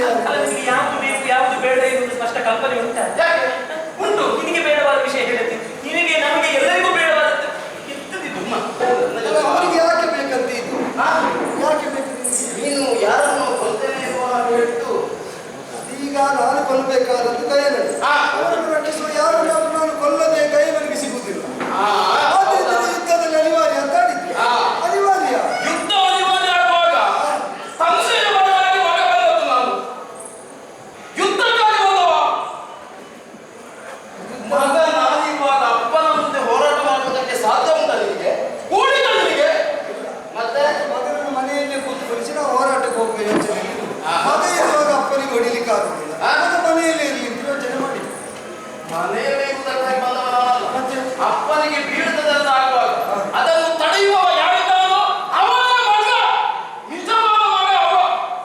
ನಿನಗೆ ಯಾವುದು ಬೇಕು ಯಾವುದು ಬೇಡ ಎನ್ನುವುದು ಸ್ಪಷ್ಟ ಕಲ್ಪನೆ ಉಂಟಾ? ಉಂಟು. ನಿನಗೆ ಬೇಡವಾದ ವಿಷಯ ಹೇಳುತ್ತೆ. ನಿನಗೆ ನಮಗೆ ಎಲ್ಲರಿಗೂ ಬೇಡವಾದದ್ದು ಅವರಿಗೆ ಯಾಕೆ ಬೇಕಂತ ಇದು? ಯಾಕೆ ಬೇಕು? ನೀನು ಯಾರನ್ನು ಕೊಲ್ತೇನೆ ಹೇಳ್ತು. ಈಗ ನಾನು ಕೊಲ್ಲಬೇಕಾದದ್ದು ಕೈಯಲ್ಲಿ ಅವರನ್ನು ರಕ್ಷಿಸುವ ಯಾರನ್ನು ನಾನು ಕೊಲ್ಲದೆ ಕೈಯಲ್ಲಿ ಸಿಗುವುದಿಲ್ಲ. ಯುದ್ಧದಲ್ಲಿ ಅನಿವಾರ್ಯ ಅಂತ ಆಡಿದ್ದೆ. ಅನಿವಾರ್ಯ ಯುದ್ಧ ಅನಿವಾರ್ಯ ಆಗುವಾಗ ಸಂಶಯ ಬದಲಾಗಿ ಮಗಬಲ್ಲದು. ನಾನು ಯುದ್ಧಕ್ಕಾಗಿ ಬಂದವ ಮಗ. ನಾನಿರುವಾಗ ಅಪ್ಪನ ಮುಂದೆ ಹೋರಾಟ ಮಾಡುವುದಕ್ಕೆ ಸಾಧ್ಯ ಉಂಟ ನಿನಗೆ? ಕೂಡಿದ ನಿನಗೆ ಮತ್ತೆ ಮಗನನ್ನು ಮನೆಯಲ್ಲೇ ಕೂತುಕೊಳಿಸಿ ನಾವು ಹೋರಾಟಕ್ಕೆ ಹೋಗುವ ಯೋಚನೆ. ಮಗ ಇರುವಾಗ ಅಪ್ಪನಿಗೆ ಹೊಡಿಲಿಕ್ಕೆ ಆಗುದಿಲ್ಲ. ಮನೆಯಲ್ಲೇ ಇರಲಿ ಅಂತ ಯೋಚನೆ ಮಾಡಿ ಮನೆಯಲ್ಲಿ ಇರುವುದಕ್ಕಾಗಿ ಬಂದವನಲ್ಲ. ಅಪ್ಪನಿಗೆ ಬೀಳುತ್ತದೆಲ್ಲ ಆಗುವಾಗ ಅದನ್ನು ತಡೆಯುವ ಯಾರಿದ್ದಾನೋ ಅವನ ಮಗ, ನಿಜವಾದ ಮಗ ಅವ.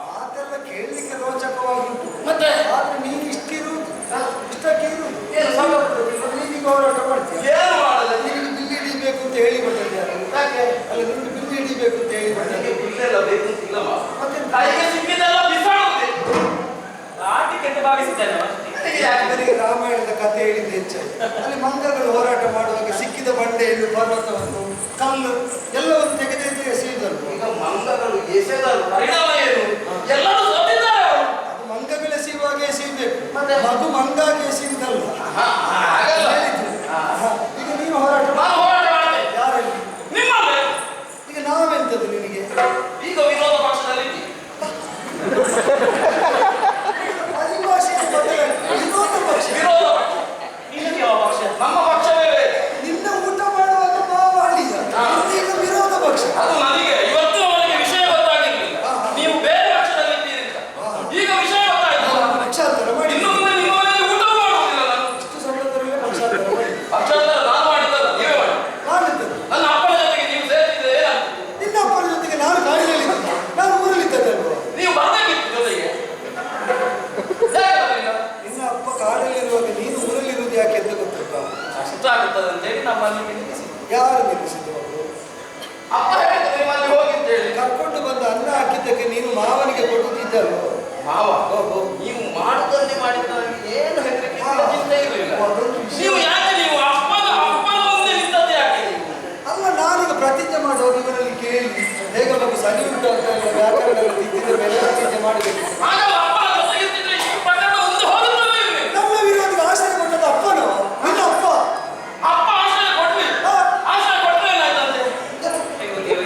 ಮಾತೆಲ್ಲ ಕೇಳಲಿಕ್ಕೆ ರೋಚಕವಾಗುಂಟು. ಮತ್ತೆ ಆದ್ರೆ ನೀನು ಇಷ್ಟಿರುವುದು ಇಷ್ಟಕ್ಕೆ ಇರುವುದು ನೀನೀಗ ಹೋರಾಟ ಮಾಡ್ತೀಯ. ಏನು ಮಾಡಲ್ಲ. ನಿನಗೆ ಬಿಲ್ಲು ಹಿಡಿಬೇಕು ಅಂತ ಹೇಳಿ ಕೊಟ್ಟಿದ್ದಾರೆ. ಯಾಕೆ? ಅಲ್ಲ, ನಿನಗೆ ಬಿಲ್ಲು ಹಿಡಿಬೇಕು ಅಂತ ಹೇಳಿ ಕೊಟ್ಟಿದ್ದಾರೆ. ಬಿಲ್ಲೆಲ್ಲ ಬೇಕು ಅಂತಿಲ್ಲಮ್ಮ. ಮತ್ತೆ ಕೈಗೆ ಸಿಕ್ಕಿದೆಲ್ಲ ಬಿಸಾಡುತ್ತೆ. ಆಟಿಕೆ ಅಂತ ಭಾವಿಸಿದ್ದೇನೆ ನನಗೆ ರಾಮಾಯಣದ ಕಥೆ ಹೇಳಿದ್ದು ಹೆಚ್ಚಾಯ್ತು. ಅಲ್ಲಿ ಮಂಗಗಳು ಹೋರಾಟ ಮಾಡುವಾಗ ಸಿಕ್ಕಿದ ಬಂಡೆಯನ್ನು, ಪರ್ವತವನ್ನು, ಕಲ್ಲು ಎಲ್ಲವನ್ನು ತೆಗೆದು ಎಸೆಯುವುದಲ್ಲ. ಈಗ ಮಂಗಗಳು ಎಸೆದರು ಪರಿಣಾಮ ಏನು? ಎಲ್ಲರೂ ಸೋತಿದ್ದಾರೆ. ಅದು ಮಂಗಗಳು ಎಸೆಯುವಾಗ ಎಸೆಯಬೇಕು, ಮಗು ಮಂಗಾಗಿ ಎಸೆಯುವುದಲ್ಲ. ಈಗ ನೀನು ಹೋರಾಟ ಮಾಡ್ತೇನೆ. ಯಾರಲ್ಲಿ? ನಿಮ್ಮಲ್ಲಿ. ಈಗ ನಾವೆಂತದ್ದು ನಿನಗೆ? ಈಗ ವಿರೋಧ ಪಕ್ಷದಲ್ಲಿ ವಿರೋಧ ಪಕ್ಷ. ನಿನಗೆ ಯಾವ ಪಕ್ಷ? ನಮ್ಮ ಪಕ್ಷವೇ ಬೇರೆ. ನಿನ್ನ ಊಟ ಮಾಡುವಾಗ ಮಾವಾಡಿಯ ಈಗ ವಿರೋಧ ಪಕ್ಷ. ಅದು ನನಗೆ ಇವತ್ತು ನನಗೆ ವಿಷಯ ಗೊತ್ತಾಗಿರ್ಲಿಲ್ಲ. ನೀವು ಬೇರೆ ಪಕ್ಷದಲ್ಲಿ ಇದ್ದೀರಿ ಅಂತ. ಈಗ ವಿಷಯ ಗೊತ್ತಾಯ್ತು. ಪಕ್ಷಾಂತರ ಮಾಡಿ. ಇನ್ನು ಮುಂದೆ ನಿಮ್ಮ ಮನೆಯಲ್ಲಿ ಊಟ ಮಾಡುವುದಿಲ್ಲ ನಾನು. ಇಷ್ಟು ಸಂದರ್ಭದಲ್ಲಿ ಪಕ್ಷಾಂತರ ಮಾಡಿ. ಪಕ್ಷಾಂತರ ನಾನು ಮಾಡಿದ್ದಲ್ಲ, ನೀವೇ ಮಾಡಿ. ನಾನಿದ್ದದ್ದು ನನ್ನ ಅಪ್ಪನ ಜೊತೆಗೆ ನೀವು ಸೇರಿದ್ರೆ ಏನಾಗ್ತದೆ? ನಿನ್ನ ಅಪ್ಪನ ಜೊತೆಗೆ ನಾನು ಕಾಡಿನಲ್ಲಿ ನಾನು ಊರಲ್ಲಿದ್ದದೆ ಅಲ್ವಾ? ನೀವು ಬರ್ಬೇಕಿತ್ತು ಜೊತೆಗೆ. ನಿನ್ನ ಅಪ್ಪ ಕಾಡಲ್ಲಿರುವಾಗ ನೀನು ಊರಲ್ಲಿರುವುದು ಯಾಕೆ ಅಂತ ಗೊತ್ತುಂಟಾ? ಕಷ್ಟ ಆಗುತ್ತದೆ ಅಂತೇಳಿ ನಮ್ಮಲ್ಲಿ ನಿಲ್ಲಿಸಿ. ಯಾರು ನಿಲ್ಲಿಸಿದ್ದು ಅವರು? ಅಪ್ಪ ಹೇಳಿದ್ರು ನಿಮ್ಮಲ್ಲಿ ಹೋಗಿ ಅಂತ ಹೇಳಿ. ಕರ್ಕೊಂಡು ಬಂದ ಅನ್ನ ಹಾಕಿದ್ದಕ್ಕೆ ನೀನು ಮಾವನಿಗೆ ಕೊಡುತ್ತಿದ್ದಲ್ವ? ಮಾವ ನೀವು ಮಾಡುದಂತೆ ಮಾಡಿದ ನನಗೆ ಏನು ಹೆದರಿಕೆ ಚಿಂತೆ ಇರಲಿಲ್ಲ. ನೀವು ಯಾಕೆ ನೀವು ಅಪ್ಪನ ಮುಂದೆ ನಿಂತದ್ದು ಯಾಕೆ? ಅಲ್ಲ, ನಾನೀಗ ಪ್ರತಿಜ್ಞೆ ಮಾಡುವಾಗ ಇವರಲ್ಲಿ ಕೇಳಿ ಹೇಗೆ ಮಗು ಸರಿ ಉಂಟು ಅಂತ ಎಲ್ಲ ವ್ಯಾಕರಣ ತಿದ್ದಿದ ಮೇಲೆ ಪ್ರತಿಜ್ಞೆ ಮಾಡಬೇಕು. ಹಾಗಲ್ಲ, ಅಪ್ಪನ ಜೊತೆಗಿರ್ತಿದ್ರೆ ಇಷ್ಟು ಪ್ರಕರಣ ಮುಂದೆ ಹೋಗುತ್ತಲೇ ಇರಲಿ. ನಮ್ಮ ವಿರೋಧಿಗೆ ಆಶ್ರಯ ಕೊಟ್ಟದ್ದು ಅಪ್ಪನು. ನಿನ್ನ ಅಪ್ಪ ಆಶ್ರಯ ಕೊಡ್ಲಿ. ಆಶ್ರಯ ಕೊಟ್ಟರೆ ಏನಾಯ್ತಂತೆ?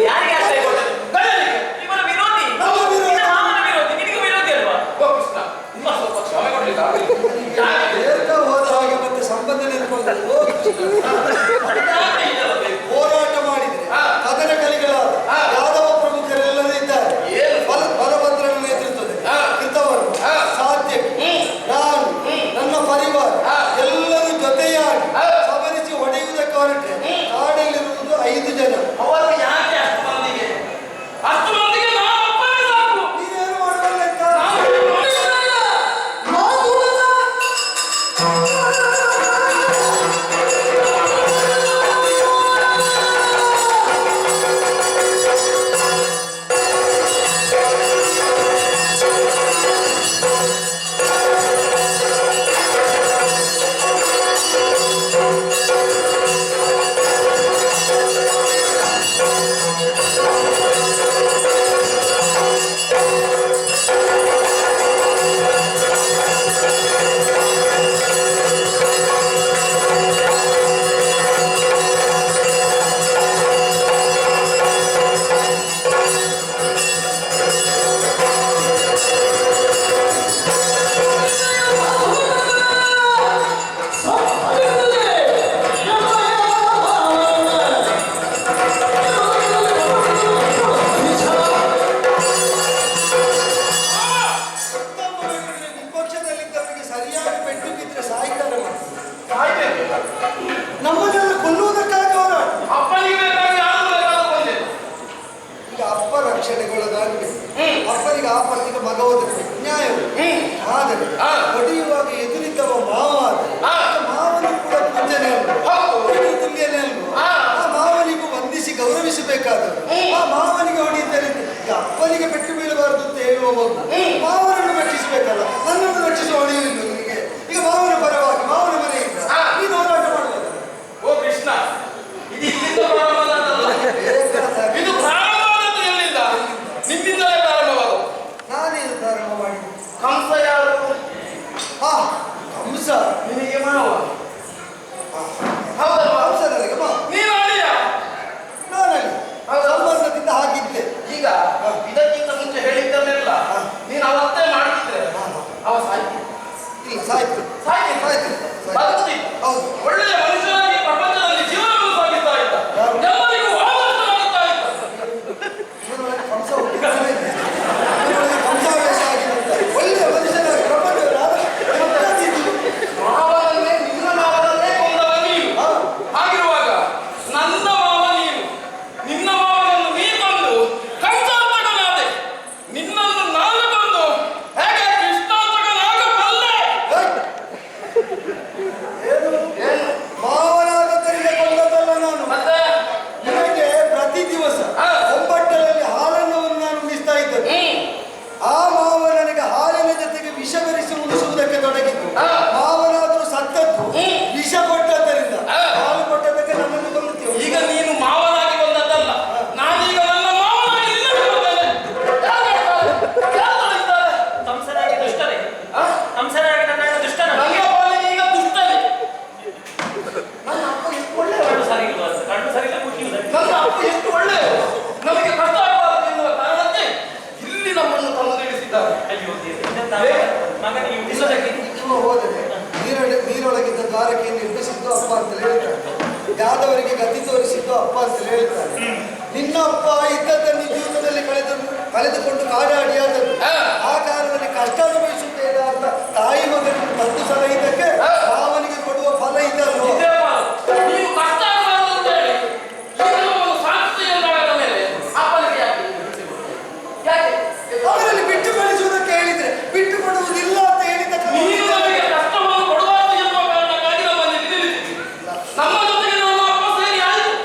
ಯಾರಿಗೆ ಆಶ್ರಯ ಕೊಟ್ಟದ್ದು? ಗಣನಿಗೆ. ಇವರ ವಿರೋಧಿ. ನಮ್ಮ ವಿರೋಧಿ. ಮಾವನ ವಿರೋಧಿ. ನಿನಗೆ ವಿರೋಧಿ ಅಲ್ವಾ? ಓ ಕೃಷ್ಣ, ನಿಮ್ಮ ಸ್ವಲ್ಪ ಕ್ಷಮೆ ಕೊಡ್ಲಿಕ್ಕೆ ಆಗಲಿಲ್ಲ. ಹೇಳ್ತಾ ಹೋದ ಹಾಗೆ ಮತ್ತೆ ಸಂಬಂಧ ನೆನಪು ಹೋರಾಟ ಮಾಡಿದ್ರೆ ಕದನ ಕಲಿಗಳಾದ ಯಾದವ ಪ್ರಮುಖರೆಲ್ಲರೂ ಇದ್ದಾರೆ. ಬಲಭದ್ರನ ನೇತೃತ್ವದಲ್ಲಿ ಕೃತವರು ಸಾಧ್ಯಕ್ಕೆ ನಾನು ನನ್ನ ಪರಿವಾರ ಎಲ್ಲರೂ ಜೊತೆಯಾಗಿ ಸವರಿಸಿ ಹೊಡೆಯುವುದಕ್ಕೆ ಹೊರಟೆ. ಕಾಡಲ್ಲಿರುವುದು 5 ಜನ. ಅವರು ಯಾಕೆ ಅಷ್ಟು ಮಂದಿಗೆ ನಾನು ಒಬ್ಬನೇ ಸಾಕು. ನೀನೇನು ಮಾಡಬಲ್ಲ ಅಂತ ನಮ್ಮನ್ನೆಲ್ಲ ಕೊಲ್ಲುವುದಕ್ಕಾಗಿ ಹೋರಾಟ. ಅಪ್ಪನಿಗೆ ಬೇಕಾಗಿ ಯಾರು ಬೇಕಾದ್ರೂ ಬಂದೆ. ಈಗ ಅಪ್ಪ ರಕ್ಷಣೆಗೊಳಗಾಗಬೇಕು. ಅಪ್ಪನಿಗೆ ಆಪತ್ತಿಗೆ ಮಗ ಓದಬೇಕು, ನ್ಯಾಯವು. ಆದರೆ ಹೊಡೆಯುವಾಗ ಎದುರಿದ್ದವ ಮಾವ ಮಾವನಿಗೂ ಕೂಡ ಪೂಜನೆ ತುಲ್ಯನೇ ಅಲ್ವಾ? ಆ ಮಾವನಿಗೂ ವಂದಿಸಿ ಗೌರವಿಸಬೇಕಾದರು. ಆ ಮಾವನಿಗೆ ಹೊಡೆಯುತ್ತಾರೆ. ಈಗ ಅಪ್ಪನಿಗೆ ಪೆಟ್ಟು ಬೀಳಬಾರದು ಅಂತ ಹೇಳುವ ಮಾವನನ್ನು ರಕ್ಷಿಸಬೇಕು. ಅಯ್ಯೋ ಮಗನಿಗೆ ಉಳಿಸೋದಕ್ಕೆ ಇವ ಹೋದರೆ ನೀರೊಳಗಿದ್ದ ದ್ವಾರಕ್ಕೆ ನಿರ್ಮಿಸಿದ್ದು ಅಪ್ಪ ಅಂತ ಹೇಳ್ತಾರೆ. ಯಾದವರಿಗೆ ಗತಿ ತೋರಿಸಿದ್ದು ಅಪ್ಪ ಅಂತ ಹೇಳ್ತಾರೆ. ನಿನ್ನ ಅಪ್ಪ ಇದ್ದದ್ದನ್ನು ಜೀವನದಲ್ಲಿ ಕಳೆದುಕೊಂಡು ಕಾಡಾಡಿಯಾದದ್ದು. ಆ ಕಾರಣದಲ್ಲಿ ಕಷ್ಟ ಅನುಭವಿಸುತ್ತೇನೆ ಅಂತ ತಾಯಿ ಮಗನಿಗೆ ತಂದು ಸಲ ಇದಕ್ಕೆ ಅವನಿಗೆ ಕೊಡುವ ಫಲ ಇದಲ್ವ? ಅವರಲ್ಲಿ ಬಿಟ್ಟು ಕಳಿಸುವುದಕ್ಕೆ ಹೇಳಿದ್ರೆ ಬಿಟ್ಟು ಕೊಡುವುದಿಲ್ಲ ಅಂತ ಹೇಳಿದ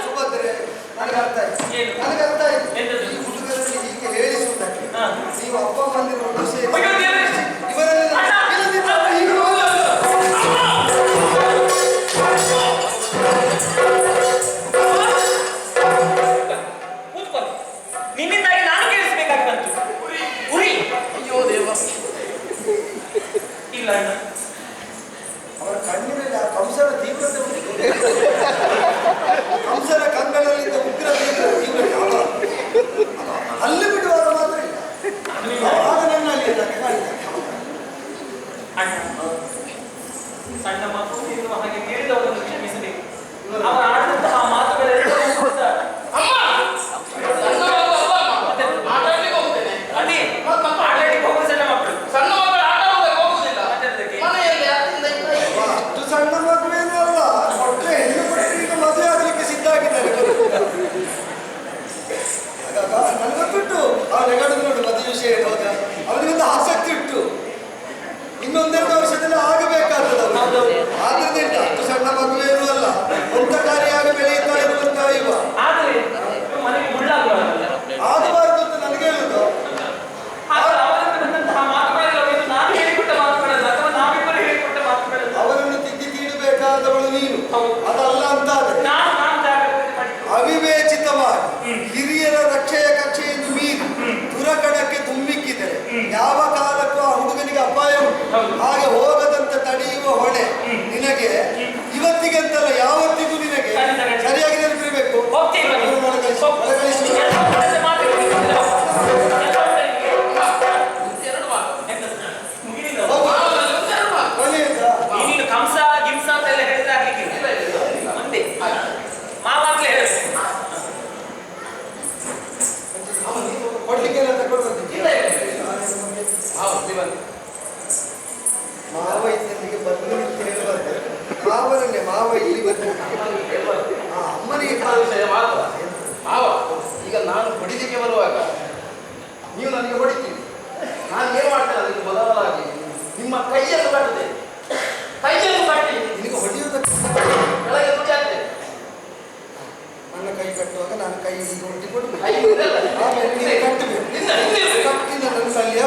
ಸುಭದ್ರೆ ನನಗೆ ಅರ್ಥ ಆಯ್ತು. ನನಗೆ ಅರ್ಥ ಆಯ್ತು. ಈ ಹುಡುಗರಲ್ಲಿ ಹೀಗೆ ಹೇಳಿಸುವುದಕ್ಕೆ ನೀವು ಅಪ್ಪ ಬಂದಿರೋದು ಸೇರಿ ಇವರಲ್ಲಿ ನಿನ್ನಿಂದಾಗಿ ನಾನು ಕೇಳಿಸಬೇಕಾಗಿ ಬಂತು. ಉರಿ ಅಯ್ಯೋ ದೇವ ಇಲ್ಲ ಅಣ್ಣ, ಅವರ ಕಣ್ಣಿನಲ್ಲಿ ಆ ಕಂಸನ ತೀವ್ರತೆ ಉಂಟು. ಕಂಸನ ಕಂಗಳಲ್ಲಿದ್ದ ಉಗ್ರ ತೀವ್ರ ಅಲ್ಲಿ ಬಿಡುವಾಗ ಮಾತ್ರ ಇಲ್ಲ. ಆಗ ನನ್ನಲ್ಲಿ ಅಣ್ಣ ಸಣ್ಣ ಮಕ್ಕಳು ಎನ್ನುವ ಹಾಗೆ ಕೇಳಿದವರನ್ನು ಕ್ಷಮಿಸಬೇಕು. ಅವರು ಆಡಿದಂತಹ ಮಾತುಗಳೆಲ್ಲವೂ ಕೂಡ ಅದೇ ಆಡಲಿಕ್ಕೆ ಹೋಗುವ ಸಣ್ಣ ಮಕ್ಕಳು. ಸಣ್ಣ ಮಕ್ಕಳು ಆಟ ಆಡೋದಕ್ಕೆ ಹೋಗುದಿಲ್ಲ. ಮನೆಯಲ್ಲಿ ಅಷ್ಟು ಸಣ್ಣ ಮಗುವೇನೂ ಅಲ್ಲ. ಕೊಟ್ಟರೆ ಹೆಣ್ಣು ಕೊಟ್ಟರೆ ಈಗ ಮದುವೆ ಆಗಲಿಕ್ಕೆ ಸಿದ್ಧ ಆಗಿದ್ದಾರೆ. ನನಗೆ ಗೊತ್ತುಂಟು ಆ ನೆಗಡು ನೋಡಿ ಮದುವೆ ವಿಷಯ ಇರುವಾಗ ಅವನಿಗೊಂದು ಆಸಕ್ತಿ ಉಂಟು. ಇನ್ನೊಂದೆರಡು ವರ್ಷದಲ್ಲಿ ಆಗಬೇಕಾದದ್ದು ಆದ್ರಿಂದ ಅಷ್ಟು ಸಣ್ಣ ಮಗುವೇನೂ ಅಲ್ಲ. ಸ್ವಂತಕಾರಿಯಾಗಿ ಬೆಳೆಯುತ್ತಾ ಇರುವಂತ ಇವ. ಆದರೆ ಮನೆಗೆ ಮುಳ್ಳಾಗುವುದಿಲ್ಲ. ಆಗಬಾರದು ಅಂತ ನನಗೆ ಹೇಳುದು. ಅವರಿಂದ ಬಂದಂತಹ ಮಾತುಗಳೆಲ್ಲ ನಾನು ಹೇಳಿಕೊಟ್ಟ ಮಾತುಗಳಲ್ಲ ಅಥವಾ ನಾವಿಬ್ಬರು ಹೇಳಿಕೊಟ್ಟ ಮಾತುಗಳಲ್ಲ. ಅವರನ್ನು ತಿದ್ದಿ ತೀಡಬೇಕಾದವಳು ನೀನು, ಅದಲ್ಲ ಅಂತಾದ್ರೆ ನಾನು ಜಾಗ್ರತೆ ಮಾಡಿ ಅವಿವೇಚಿತವಾಗಿ ಹಿರಿಯರ ರಕ್ಷೆಯ ಕಕ್ಷೆಯನ್ನು ಮೀರಿ ದುರಕಡಕ್ಕೆ ತುಂಬಿಕ್ಕಿದರೆ ಯಾವ ಕಾಲಕ್ಕೂ ಆ ಹುಡುಗನಿಗೆ ಅಪಾಯ ಉಂಟು. ಹಾಗೆ ಹೋಗದಂತೆ ತಡೆಯುವ ಹೊಣೆ ನಿನಗೆ ಇವತ್ತಿಗೆ ಅಂತಲ್ಲ ಯಾವತ್ತಿಗೂ ನಿನಗೆ ಸರಿಯಾಗಿ ನೆನಪಿರಬೇಕು. ನೀನು ಕಂಸ ಗಿಂಸ ಅಂತೆಲ್ಲ ಹೇಳಿದ್ರೆ ಆಗ್ಲಿಕ್ಕಿಲ್ಲ. ಒಂದೇ ಮಾವಾಗ್ಲೇ ಹೇಳ ಕೊಡ್ಲಿಕ್ಕೆ ಮಾವ ಇಲ್ಲಿಗೆ ಬಂದು ಅಂತ ಹೇಳಬಾರ್ದು. ಮಾವನನ್ನೇ ಮಾವ ಇಲ್ಲಿ ಬಂದು ಅಮ್ಮನಿಗೆ ಈಗ ನಾನು ಹೊಡಿಲಿಕ್ಕೆ ಬರುವಾಗ ನೀವು ನನಗೆ ಹೊಡಿತೀವಿ. ನಾನು ಏನು ಮಾಡ್ತೇನೆ ಅದಕ್ಕೆ ಬದಲಾಗಿ ನಿಮ್ಮ ಕೈಯನ್ನು ಕಟ್ಟದೆ ಕೈಯನ್ನು ಕಟ್ಟಿ ನಿನಗೆ ಹೊಡೆಯುವುದಕ್ಕೆ ಕೆಳಗೆ ನುಡಿ ಆಗ್ತದೆ. ನನ್ನ ಕೈ ಕಟ್ಟುವಾಗ ನಾನು ಕೈ ಒಟ್ಟಿ ಕೊಡಬೇಕು. ಕೈ ಇದೆಲ್ಲ ಆಮೇಲೆ ನೀನು ಕಟ್ಟಬೇಕು. ಕಟ್ಟಿದ ನನ್ನ ಕಲ್ಲಿ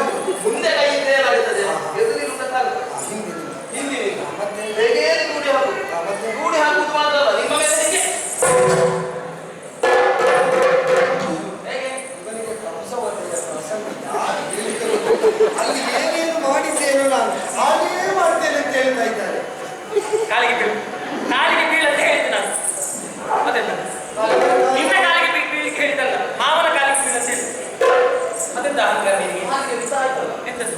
ಮುಂದೆ ಕೈ ಇದ್ದೇ ಏನಾಗುತ್ತದೆ ಹಿಂದಿನಿಂದ ಮತ್ತೆ ಹೇಗೆ ರೂಢಿ ಹಾಕುದು. ಮತ್ತೆ ರೂಢಿ ಹಾಕುದು ಮಾತ್ರ ಅಲ್ಲ ನಿಮ್ಮ ಮೇಲೆ ಹೇಗೆ ಇವನಿಗೆ ಕಂಸವದೆಯ ಪ್ರಸಂಗ ಯಾರು ಹೇಳಿದರು? ಅಲ್ಲಿ ಏನೇನು ಮಾಡಿದ್ದೇನೋ ನಾನು ಹಾಗೇ ಮಾಡ್ತೇನೆ ಅಂತ ಹೇಳ್ತಾ ಇದ್ದಾರೆ. ಕಾಲಿಗೆ ಬೀಳಂತ ಹೇಳಿದ್ದೆ ನಾನು. ಅದೆಲ್ಲ ನಿನ್ನ ಕಾಲಿಗೆ ಬೀಳಿಕ್ಕೆ ಹೇಳಿದಲ್ಲ, ಮಾವನ ಕಾಲಿಗೆ ಬೀಳಂತ ಹೇಳಿ. ಅದೆಂತ ಅಹಂಕಾರ ನಿನಗೆ? ಎಂತದ್ದು?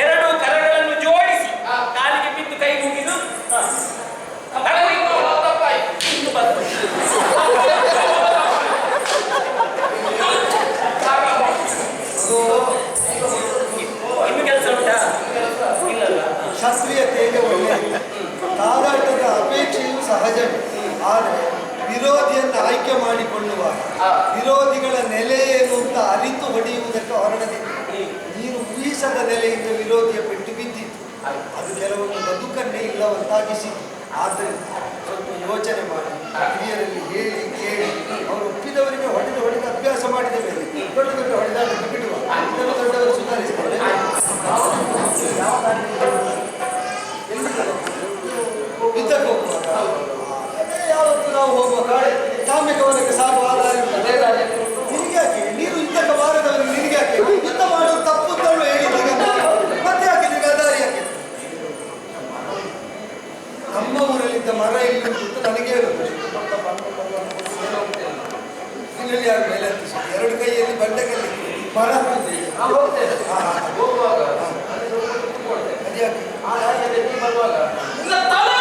ಎರಡು ಕರಗಳನ್ನು ಜೋಡಿಸಿ ಕಾಲಿಗೆ ಬಿದ್ದು ಕೈ ಮುಗಿದು ಇನ್ನು ಬಂತು. ಇನ್ನು ಕೆಲಸ ಉಂಟಾ? ಇಲ್ಲಲ್ಲ. ಶಾಸ್ತ್ರೀಯತೆಗೆ ಒಳ್ಳೆಯದು. ಕಾದಾಟದ ಅಪೇಕ್ಷೆಯು ಸಹಜವೇ. ಆದರೆ ವಿರೋಧಿಯನ್ನು ಆಯ್ಕೆ ಮಾಡಿಕೊಳ್ಳುವಾಗ ವಿರೋಧಿಗಳ ನೆಲೆ ಏನು ಅಂತ ಅರಿತು ಹೊಡೆಯುವುದಕ್ಕೆ ಹೊರಡದಿಲ್ಲ. ನೀನು ಊಹಿಸದ ನೆಲೆಯಿಂದ ವಿರೋಧಿಯ ಪೆಟ್ಟು ಬಿದ್ದಿತ್ತು. ಅದು ಕೆಲವೊಂದು ಬದುಕನ್ನೇ ಇಲ್ಲವಂತಾಗಿಸಿತು. ಆದ್ದರಿಂದ ಸ್ವಲ್ಪ ಯೋಚನೆ ಮಾಡಿ ಹಿರಿಯರಲ್ಲಿ ಹೇಳಿ ಕೇಳಿ ಅವರು ಒಪ್ಪಿದವರಿಗೆ ಹೊಡೆದು ಅಭ್ಯಾಸ ಮಾಡಿದ ಮೇಲೆ ದೊಡ್ಡ ದೊಡ್ಡ ಹೊಡೆದಾಟಕ್ಕೆ ಬಿಡುವ. ದೊಡ್ಡವರು ಸುಧಾರಿಸ್ತಾರೆ. ಯುದ್ಧಕ್ಕೆ ಹೋಗುವಾಗ ಯಾವತ್ತು ನಾವು ಹೋಗುವಾಗ ಕಾಮ್ಯ ಗಮನಕ್ಕೆ ಸಾಗುವ ಆಧಾರ ನಿನಗ್ಯಾಕೆ ನೀನು ಯುದ್ಧಕ್ಕೆ ಬಾರದವರಿಗೆ ನಿನಗ್ಯಾಕೆ ಯುದ್ಧ ಮಾಡುವುದು ತಪ್ಪು ಅಂತಲೂ ಹೇಳಿದ್ದೀಗ ಮತ್ತೆ ಯಾಕೆ ನಿನಗೆ ಆಧಾರ ಯಾಕೆ? ನಮ್ಮ ಊರಲ್ಲಿದ್ದ ಮರ ಇಲ್ಲಿ ಉಂಟು ನನಗೆ ಹೇಳುದು. ಇನ್ನಲ್ಲಿ ಯಾರು ಮೇಲೆ ಹತ್ತಿಸಿ ಎರಡು ಕೈಯಲ್ಲಿ ಬಂಡೆಕಲ್ಲಿ ಮರ ನಾನು ಹೋಗ್ತೇನೆ. ಹೋಗುವಾಗ ಅಲ್ಲಿ ಸ್ವಲ್ಪ ಕೂತ್ಕೊಳ್ತೇನೆ. ಅದ್ಯಾಕೆ? ಆ ರಾಜ್ಯದಲ್ಲಿ ನೀ ಬರುವಾಗ ನಿನ್ನ ತಲೆ